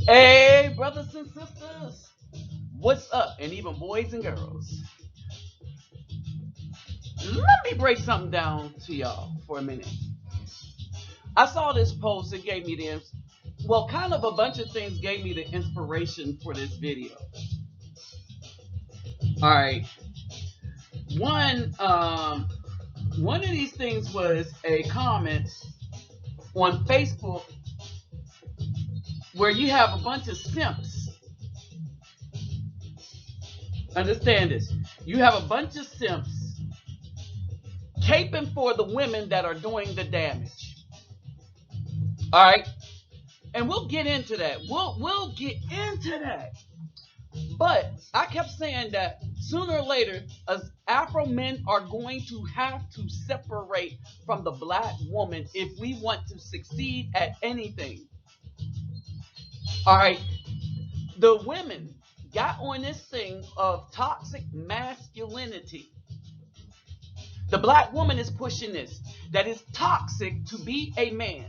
Hey, brothers and sisters, what's up? And even boys and girls, let me break something down to y'all for a minute. I saw this post, it gave me well, kind of a bunch of things gave me the inspiration for this video. All right, one, one of these things was a comment on Facebook where you have a bunch of simps. Understand this? You have a bunch of simps caping for the women that are doing the damage. All right, and we'll get into that. We'll get into that. But I kept saying that sooner or later, as Afro men are going to have to separate from the black woman if we want to succeed at anything. All right, the women got on this thing of toxic masculinity. The black woman is pushing this, that it's toxic to be a man.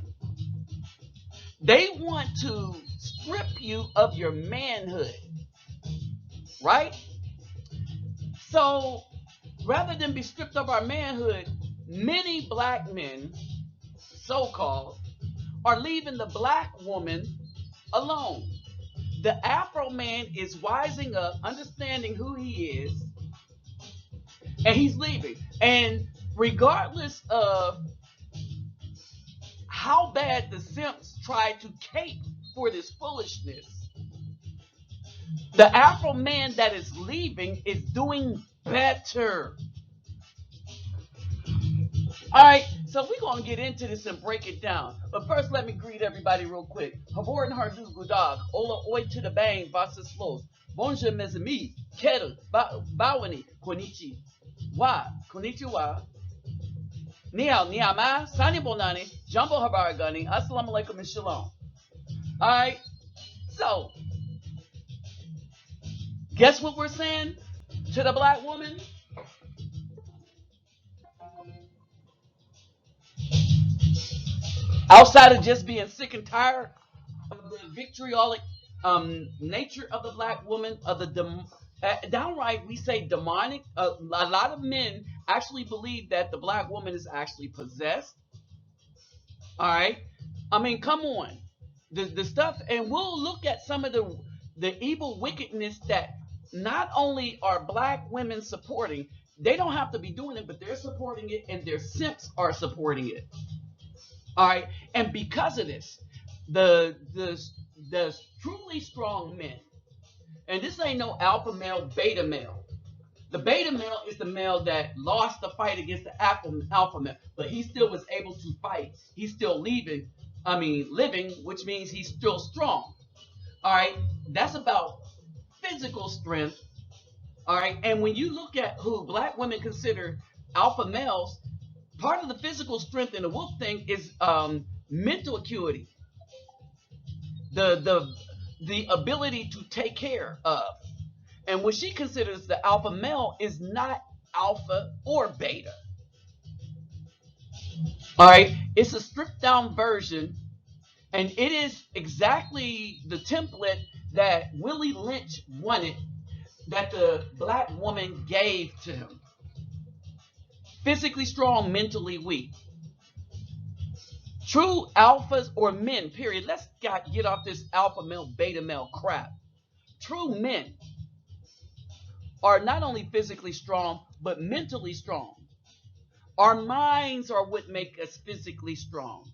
They want to strip you of your manhood, right? So rather than be stripped of our manhood, many black men, so called, are leaving the black woman alone. The Afro man is wising up, understanding who he is, and he's leaving. And regardless of how bad the simps try to cape for this foolishness, the Afro man that is leaving is doing better. All right, so we're going to get into this and break it down. But first, let me greet everybody real quick. Habor and Hardu Gudag, Ola Oi to the Bang, Vasa Slows, Bonjour mes amis, Kettle, Bawani, Konichi, Wa, Konnichiwa, Niao, Niama, Sani Bonani, Jumbo Habaragani, Assalamu alaikum and Shalom. All right, so guess what we're saying to the black woman? Outside of just being sick and tired of the vitriolic nature of the black woman, of the downright we say demonic. A lot of men actually believe that the black woman is actually possessed. All right, I mean, come on, the stuff, and we'll look at some of the evil wickedness that not only are black women supporting. They don't have to be doing it, but they're supporting it, and their simps are supporting it. All right, and because of this, the truly strong men, and this ain't no alpha male, beta male. The beta male is the male that lost the fight against the alpha male, but he still was able to fight. He's still leaving. I mean, living, which means he's still strong. All right, that's about physical strength. All right, and when you look at who black women consider alpha males, part of the physical strength in the wolf thing is mental acuity, the ability to take care of. And what she considers the alpha male is not alpha or beta. All right, it's a stripped down version, and it is exactly the template that Willie Lynch wanted, that the black woman gave to him. Physically strong, mentally weak. True alphas or men, period. Let's get off this alpha male, beta male crap. True men are not only physically strong, but mentally strong. Our minds are what make us physically strong.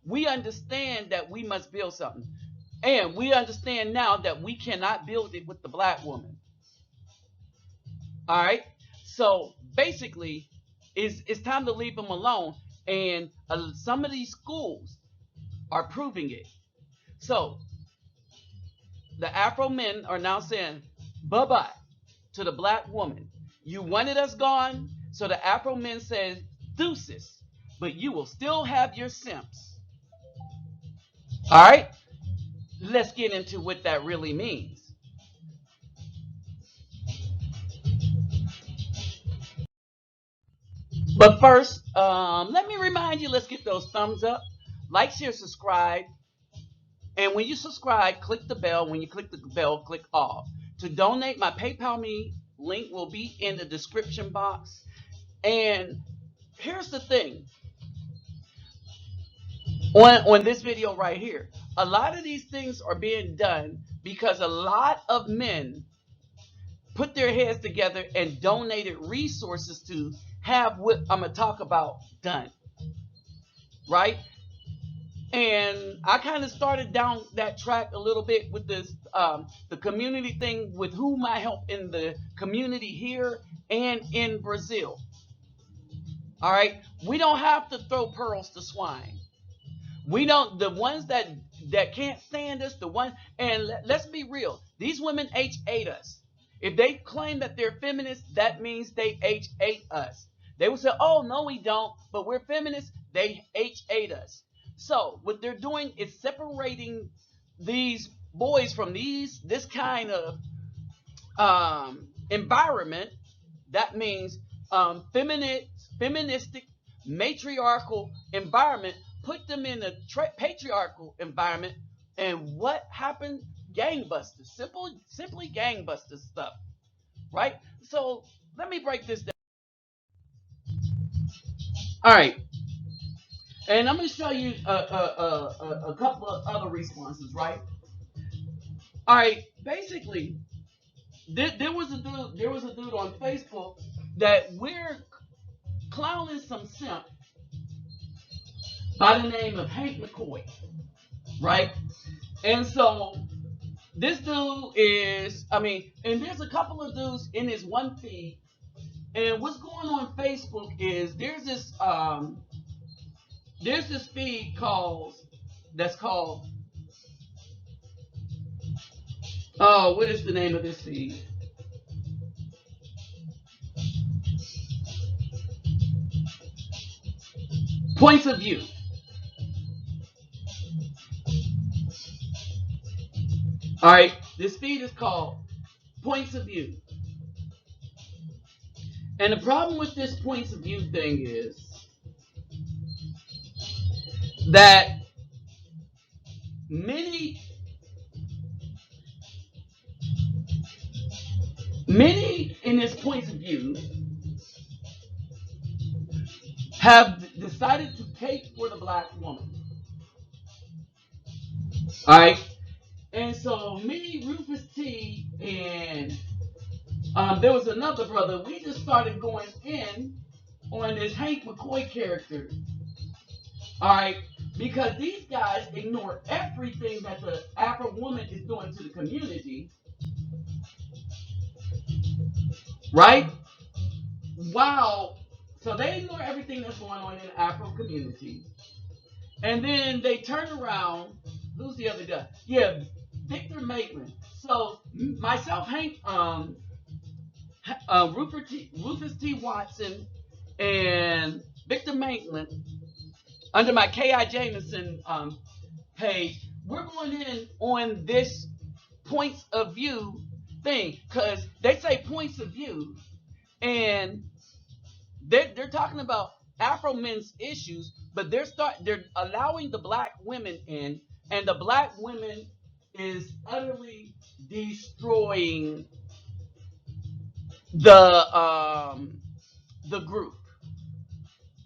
We understand that we must build something. And we understand now that we cannot build it with the black woman. All right? So basically, it's time to leave them alone. And some of these schools are proving it. So the Afro men are now saying bye-bye to the black woman. You wanted us gone, so the Afro men said deuces, but you will still have your simps. All right, let's get into what that really means. But first, let me remind you, let's get those thumbs up, like, share, subscribe, And when you subscribe, click the bell. When you click the bell, click all. To donate, my PayPal me link will be in the description box. And here's the thing on this video right here. A lot of these things are being done because a lot of men put their heads together and donated resources to have what I'm going to talk about done. Right? And I kind of started down that track a little bit with this, the community thing with whom I help in the community here and in Brazil. All right. We don't have to throw pearls to swine. We don't, the ones that can't stand us, the one, and let's be real, these women H8 us. If they claim that they're feminists, that means they H8 us. They will say, oh, no, we don't, but we're feminists. They H8 us. So what they're doing is separating these boys from this kind of environment. That means feministic, matriarchal environment. Put them in a patriarchal environment, and what happened? Gangbusters, simply gangbuster stuff, right? So let me break this down. All right, and I'm going to show you a couple of other responses, right? All right, basically, there was a dude on Facebook that we're clowning some simp by the name of Hank McCoy, right? And so this dude is, and there's a couple of dudes in his one feed. And what's going on Facebook is there's this feed that's called, oh, what is the name of this feed? Points of View. All right, this feed is called Points of View. And the problem with this Points of View thing is that many in this Points of View have decided to cape for the black woman. All right. And so me, Rufus T, and there was another brother, we just started going in on this Hank McCoy character. All right. Because these guys ignore everything that the Afro woman is doing to the community. Right? Wow. So they ignore everything that's going on in the Afro community. And then they turn around. Who's the other guy? Yeah, Victor Maitland. So myself, Hank, Rufus T. Watson, and Victor Maitland, under my K.I. Jameson page, we're going in on this points of view thing because they say points of view, and they're talking about Afro men's issues, but they're allowing the black women in, and the black women is utterly destroying the group,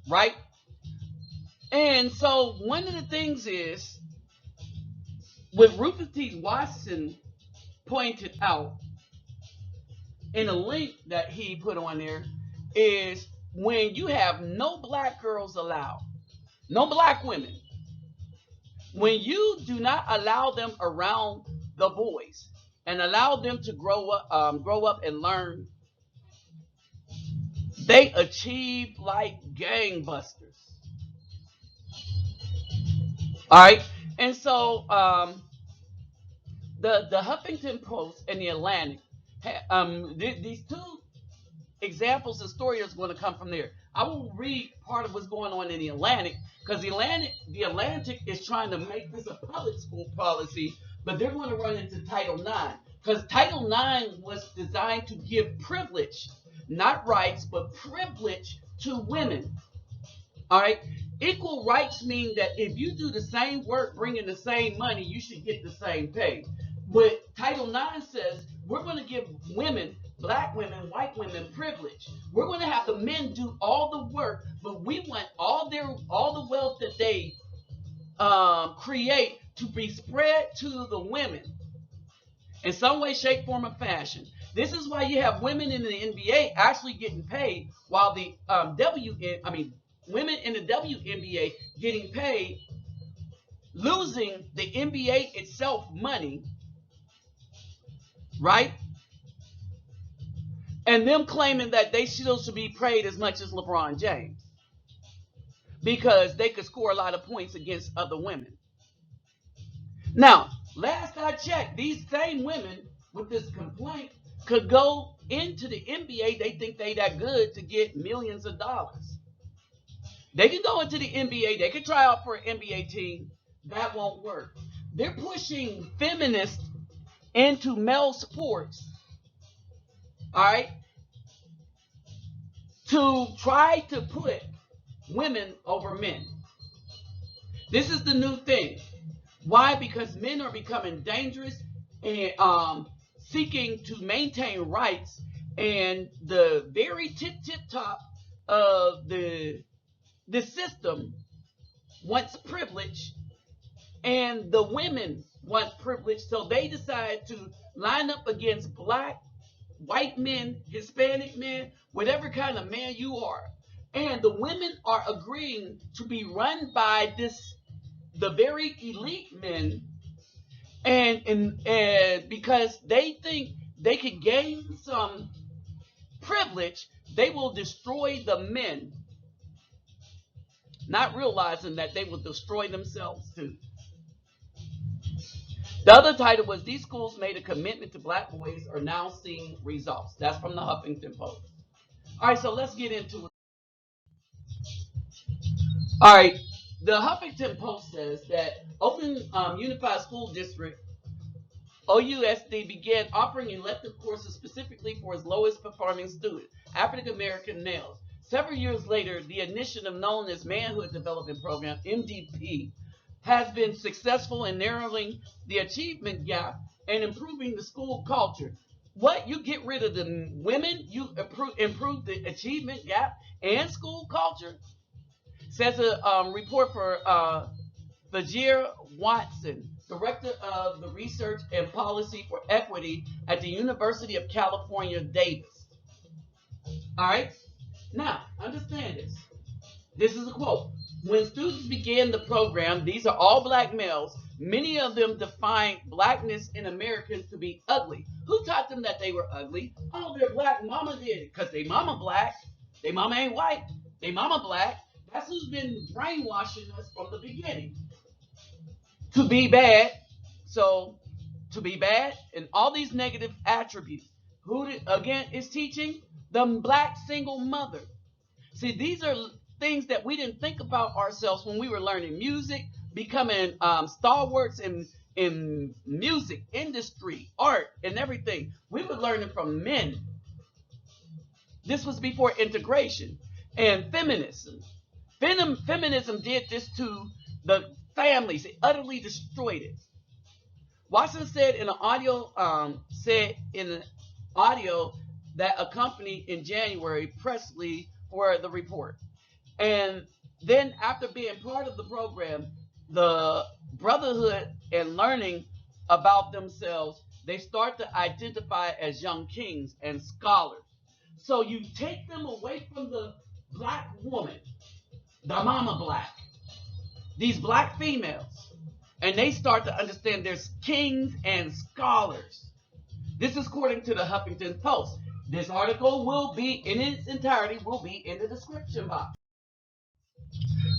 right? And so one of the things is what Rufus T. Watson pointed out in a link that he put on there is when you have no black girls allowed, no black women, when you do not allow them around the boys and allow them to grow up and learn, they achieve like gangbusters. All right, and so the Huffington Post and the Atlantic, these two examples of story is going to come from there. I will read part of what's going on in the Atlantic because the Atlantic is trying to make this a public school policy, but they're going to run into Title IX because Title IX was designed to give privilege, not rights, but privilege to women. All right, Equal rights mean that if you do the same work, bringing the same money, you should get the same pay. But Title IX says we're going to give women, black women, white women privilege. We're going to have the men do all the work, but we want all the wealth that they create to be spread to the women in some way, shape, form, or fashion. This is why you have women in the NBA actually getting paid, while the women in the WNBA getting paid, losing the NBA itself money, right? And them claiming that they still should be paid as much as LeBron James because they could score a lot of points against other women. Now, last I checked, these same women with this complaint could go into the NBA. They think they that good to get millions of dollars. They can go into the NBA. They can try out for an NBA team. That won't work. They're pushing feminists into male sports, all right, to try to put women over men. This is the new thing. Why? Because men are becoming dangerous and seeking to maintain rights, and the very tip top of the system wants privilege, and the women want privilege, so they decide to line up against black, white men, Hispanic men, whatever kind of man you are. And the women are agreeing to be run by the very elite men, and because they think they could gain some privilege, they will destroy the men, not realizing that they will destroy themselves too. The other title was "These schools made a commitment to black boys are now seeing results." That's from the Huffington Post. All right, so let's get into it. All right, the Huffington Post says that Oakland Unified School District OUSD began offering elective courses specifically for its lowest performing students, African American males. Several years later, the initiative known as Manhood Development Program, MDP, has been successful in narrowing the achievement gap and improving the school culture. What? You get rid of the women, you improve the achievement gap and school culture? Says a report for Fajir Watson, Director of the Research and Policy for Equity at the University of California, Davis. All right? Now, understand this. This is a quote. When students began the program, these are all black males, many of them defined blackness in Americans to be ugly. Who taught them that they were ugly? Oh, their black mama did it, because they mama black. They mama ain't white. They mama black. That's who's been brainwashing us from the beginning. To be bad. So, to be bad and all these negative attributes. Who, again, is teaching? The black single mother. See, these are things that we didn't think about ourselves when we were learning music, becoming stalwarts in music, industry, art, and everything. We were learning from men. This was before integration. And feminism. Feminism did this to the families. It utterly destroyed it. Watson said in an audio that accompanied in January Presley for the report. And then after being part of the program, the brotherhood and learning about themselves, they start to identify as young kings and scholars. So you take them away from the black woman, the mama black, these black females, and they start to understand there's kings and scholars. This is according to the Huffington Post. This article will be, in its entirety, will be in the description box.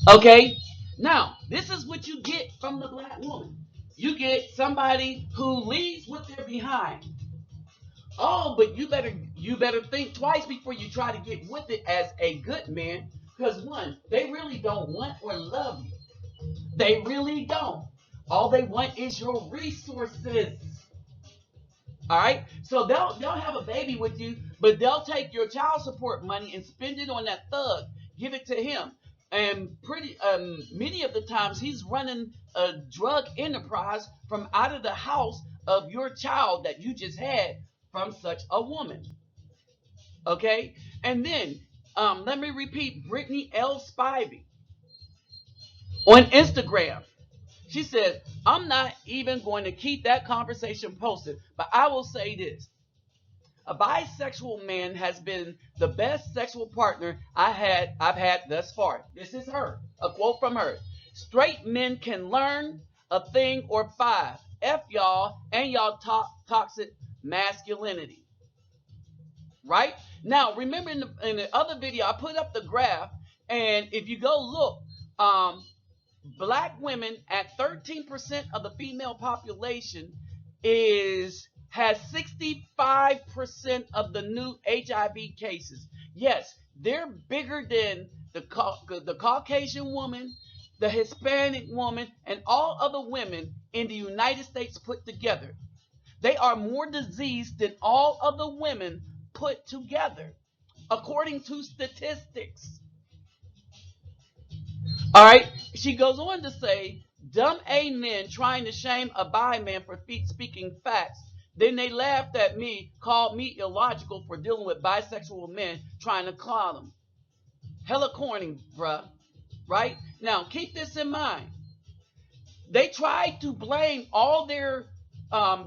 Okay? Now, this is what you get from the black woman. You get somebody who leads with their behind. Oh, but you better think twice before you try to get with it as a good man. Because one, they really don't want or love you. They really don't. All they want is your resources. All right? So they'll have a baby with you, but they'll take your child support money and spend it on that thug. Give it to him. And pretty many of the times he's running a drug enterprise from out of the house of your child that you just had from such a woman. Okay, and then let me repeat, Brittany L. Spivey on Instagram. She said, I'm not even going to keep that conversation posted, but I will say this. A bisexual man has been the best sexual partner I've had thus far. This is her. A quote from her. Straight men can learn a thing or five. F y'all and y'all toxic masculinity. Right? Now, remember in the other video, I put up the graph, and if you go look, black women at 13% of the female population has 65% of the new HIV cases. Yes, they're bigger than the Caucasian woman, the Hispanic woman, and all other women in the United States put together. They are more diseased than all other women put together, according to statistics. All right. She goes on to say, dumb A men trying to shame a bi man for speaking facts. Then they laughed at me, called me illogical for dealing with bisexual men trying to clown them. Hella corny, bruh. Right? Now, keep this in mind. They tried to blame all their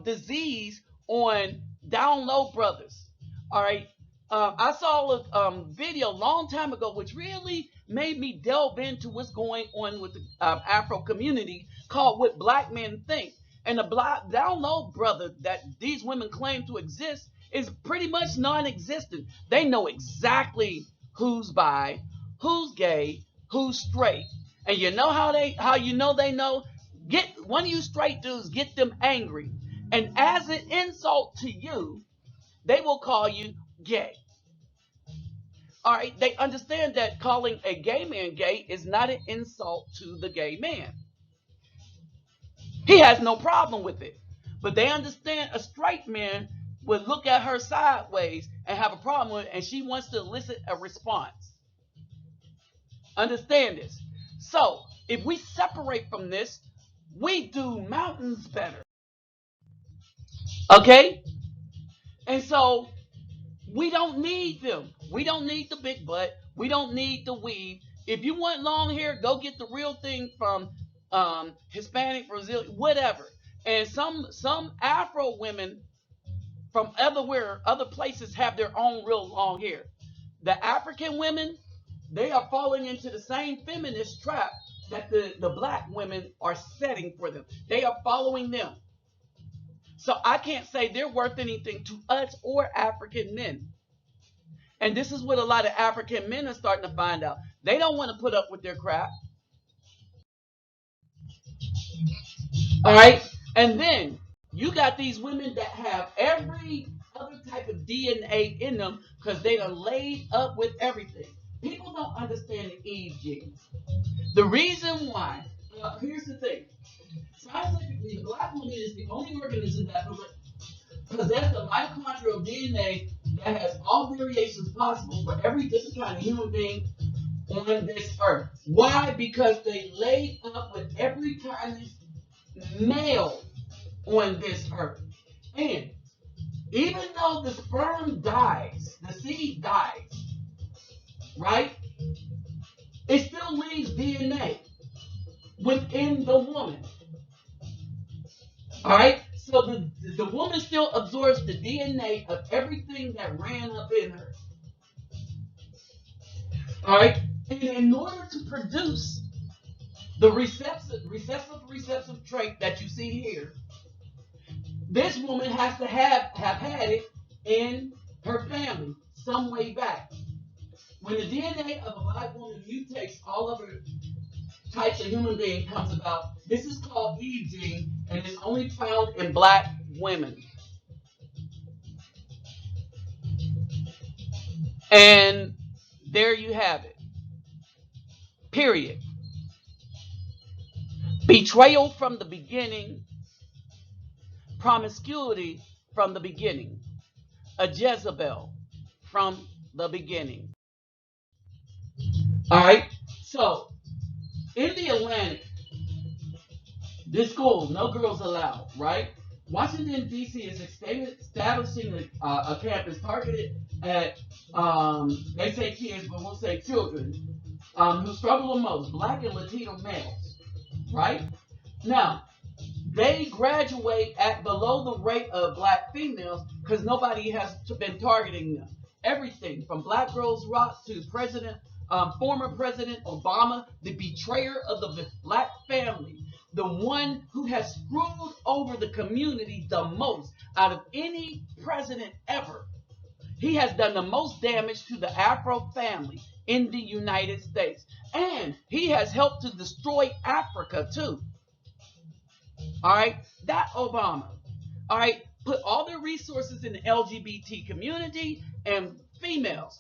disease on down low brothers. All right. I saw a video a long time ago, which really made me delve into what's going on with the Afro community, called "What Black Men Think." And the black down low brother that these women claim to exist is pretty much non-existent. They know exactly who's bi, who's gay, who's straight, and you know how you know they know. Get one of you straight dudes, get them angry, and as an insult to you, they will call you gay. All right, they understand that calling a gay man gay is not an insult to the gay man. He has no problem with it. But they understand a straight man would look at her sideways and have a problem with it, and she wants to elicit a response. Understand this. So, if we separate from this, we do mountains better. Okay? And so, we don't need them. We don't need the big butt. We don't need the weave. If you want long hair, go get the real thing from Hispanic, Brazilian, whatever. And some Afro women from other places have their own real long hair. The African women, they are falling into the same feminist trap that the black women are setting for them. They are following them. So I can't say they're worth anything to us or African men. And this is what a lot of African men are starting to find out. They don't want to put up with their crap. All right. And then you got these women that have every other type of DNA in them because they are laid up with everything. People don't understand the Eve gene. The reason why, here's the thing. Scientifically, the black woman is the only organism that possesses the mitochondrial DNA that has all variations possible for every different kind of human being on this earth. Why? Because they laid up with every kind of male on this earth. And even though the sperm dies, the seed dies, right? It still leaves DNA within the woman. All right? So the woman still absorbs the DNA of everything that ran up in her. All right? And in order to produce the recessive trait that you see here, this woman has to have had it in her family some way back. When the DNA of a black woman mutates all of her types of human being comes about, this is called Eve gene, and it's only found in black women. And there you have it. Period. Betrayal from the beginning, promiscuity from the beginning, a Jezebel from the beginning. All right. So in the Atlantic, this school, no girls allowed, right? Washington, D.C. is establishing a campus targeted at, they say kids, but we'll say children, who struggle the most, black and Latino males, right? Now, they graduate at below the rate of black females because nobody has been targeting them. Everything from Black Girls Rock to former President Obama, the betrayer of the black family, the one who has screwed over the community the most out of any president ever. He has done the most damage to the Afro family in the United States. And he has helped to destroy Africa too. All right, that Obama, all right, put all their resources in the LGBT community and females.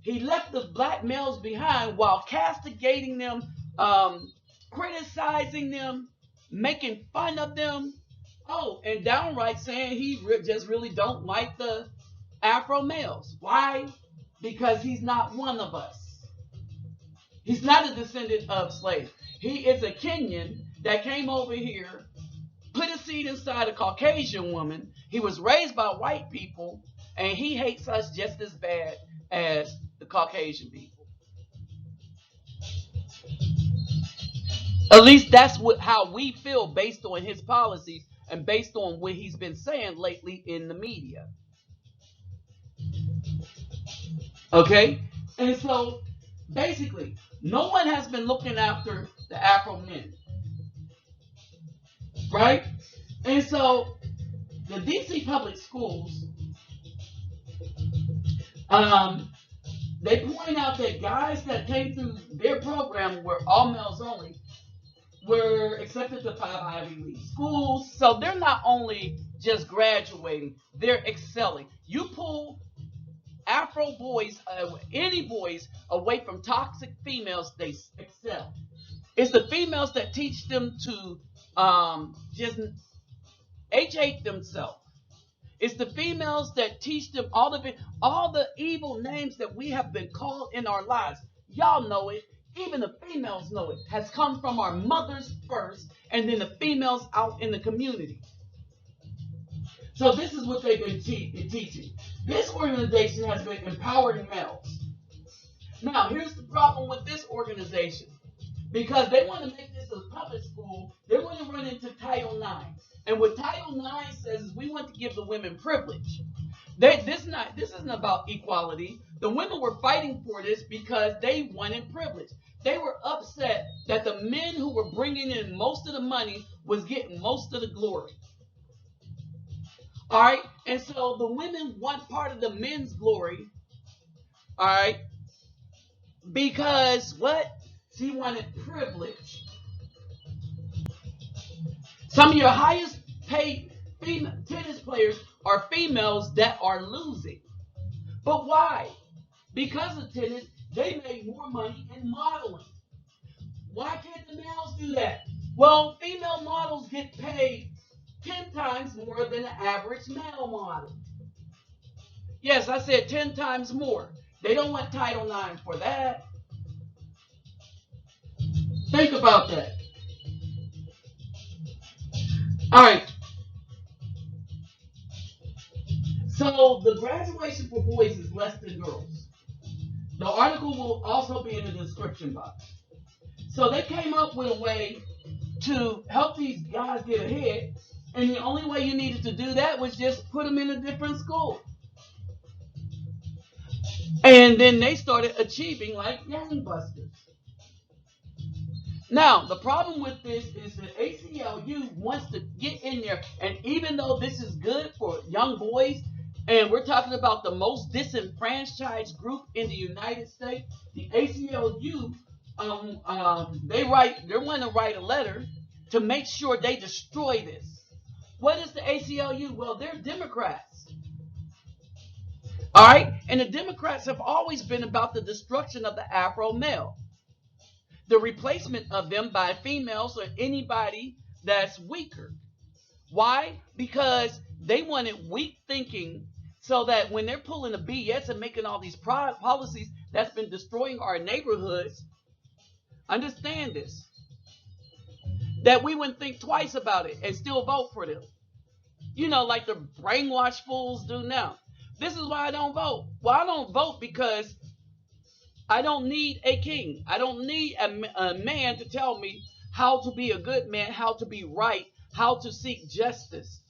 He left the black males behind while castigating them, criticizing them, making fun of them. Oh, and downright saying he just really don't like the Afro males. Why? Because he's not one of us. He's not a descendant of slaves. He is a Kenyan that came over here, put a seed inside a Caucasian woman. He was raised by white people, and he hates us just as bad as the Caucasian people. At least that's how we feel based on his policies and based on what he's been saying lately in the media. Okay? And so, basically, no one has been looking after the Afro men. Right? And so, the DC public schools, they point out that guys that came through their program were all males only, were accepted to 5 Ivy League schools. So they're not only just graduating, they're excelling. You pull Afro boys, any boys, away from toxic females, they excel. It's the females that teach them to just hate themselves. It's the females that teach them all the evil names that we have been called in our lives. Y'all know it. Even the females know it. Has come from our mothers first, and then the females out in the community. So this is what they've been teaching. This organization has been empowering males. Now, here's the problem with this organization. Because they want to make this a public school, they want to run into Title IX. And what Title IX says is we want to give the women privilege. This isn't about equality. The women were fighting for this because they wanted privilege. They were upset that the men who were bringing in most of the money was getting most of the glory. All right? And so the women want part of the men's glory. All right? Because what? She wanted privilege. Some of your highest paid tennis players are females that are losing. But why? Because of tennis, they make more money in modeling. Why can't the males do that? Well, female models get paid 10 times more than the average male model. Yes, I said 10 times more. They don't want Title IX for that. Think about that. All right. So the graduation for boys is less than girls. The article will also be in the description box. So they came up with a way to help these guys get ahead, and the only way you needed to do that was just put them in a different school. And then they started achieving like gangbusters. Now, the problem with this is that ACLU wants to get in there, and even though this is good for young boys, and we're talking about the most disenfranchised group in the United States, the ACLU, they want to write a letter to make sure they destroy this. What is the ACLU? Well, they're Democrats. All right? And the Democrats have always been about the destruction of the Afro male. The replacement of them by females or anybody that's weaker. Why? Because they wanted weak thinking so that when they're pulling the BS and making all these policies that's been destroying our neighborhoods, Understand this. That we wouldn't think twice about it and still vote for them. You know, like the brainwashed fools do now. This is why I don't vote. Well, I don't vote because I don't need a king. I don't need a man to tell me how to be a good man, how to be right, how to seek justice.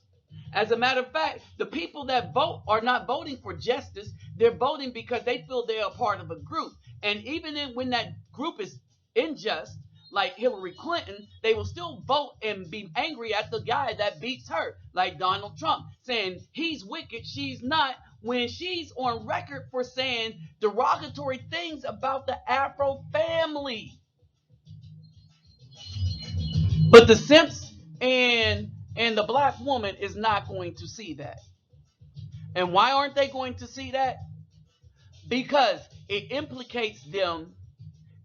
As a matter of fact, the people that vote are not voting for justice. They're voting because they feel they're a part of a group. And even when that group is unjust, like Hillary Clinton, they will still vote and be angry at the guy that beats her, like Donald Trump, saying he's wicked, she's not, when she's on record for saying derogatory things about the Afro family. But the Simps and the black woman is not going to see that. And why aren't they going to see that? Because it implicates them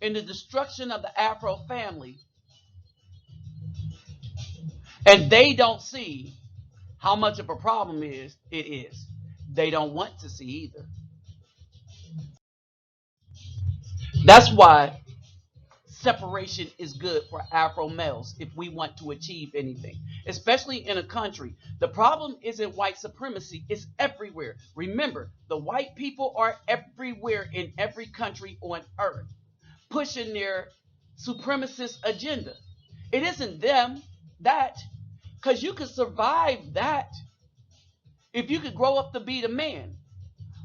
in the destruction of the Afro family. And they don't see how much of a problem it is. They don't want to see either. That's why separation is good for Afro males if we want to achieve anything, especially in a country. The problem isn't white supremacy, it's everywhere. Remember, the white people are everywhere in every country on earth, pushing their supremacist agenda. It isn't them that, because you could survive that if you could grow up to be the man.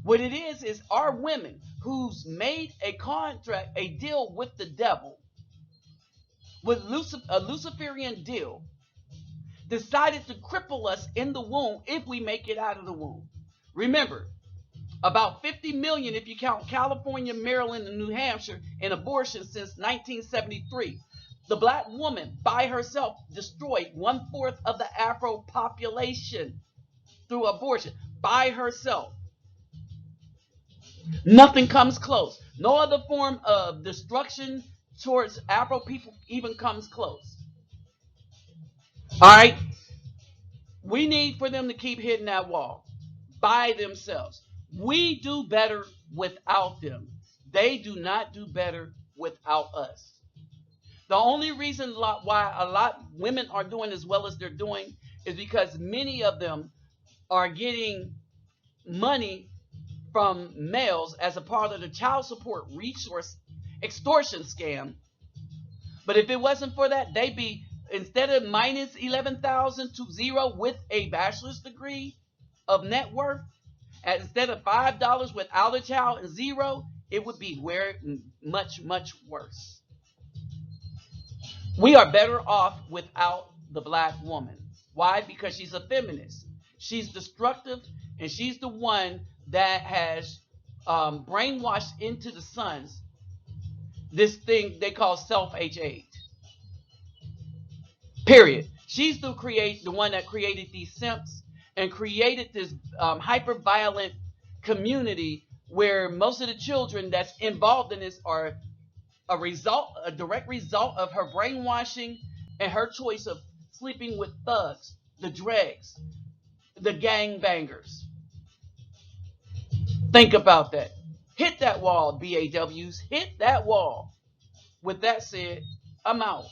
What it is our women who's made a contract, a deal with the devil, with a Luciferian deal, decided to cripple us in the womb if we make it out of the womb. Remember, about 50 million if you count California, Maryland, and New Hampshire in abortion since 1973. The black woman by herself destroyed 1/4 of the Afro population through abortion by herself. Nothing comes close. No other form of destruction towards Afro people even comes close. All right? We need for them to keep hitting that wall by themselves. We do better without them. They do not do better without us. The only reason why a lot of women are doing as well as they're doing is because many of them are getting money from males as a part of the child support resource extortion scam. But if it wasn't for that, they'd be, instead of minus 11,000 to zero with a bachelor's degree of net worth, instead of $5 without a child and zero, it would be much, much worse. We are better off without the black woman. Why? Because she's a feminist. She's destructive, and she's the one that has brainwashed into the sons this thing they call self-hate. Period. She's the one that created these simps and created this hyper-violent community where most of the children that's involved in this are a direct result of her brainwashing and her choice of sleeping with thugs, the dregs, the gangbangers. Think about that. Hit that wall, BAWs. Hit that wall. With that said, I'm out.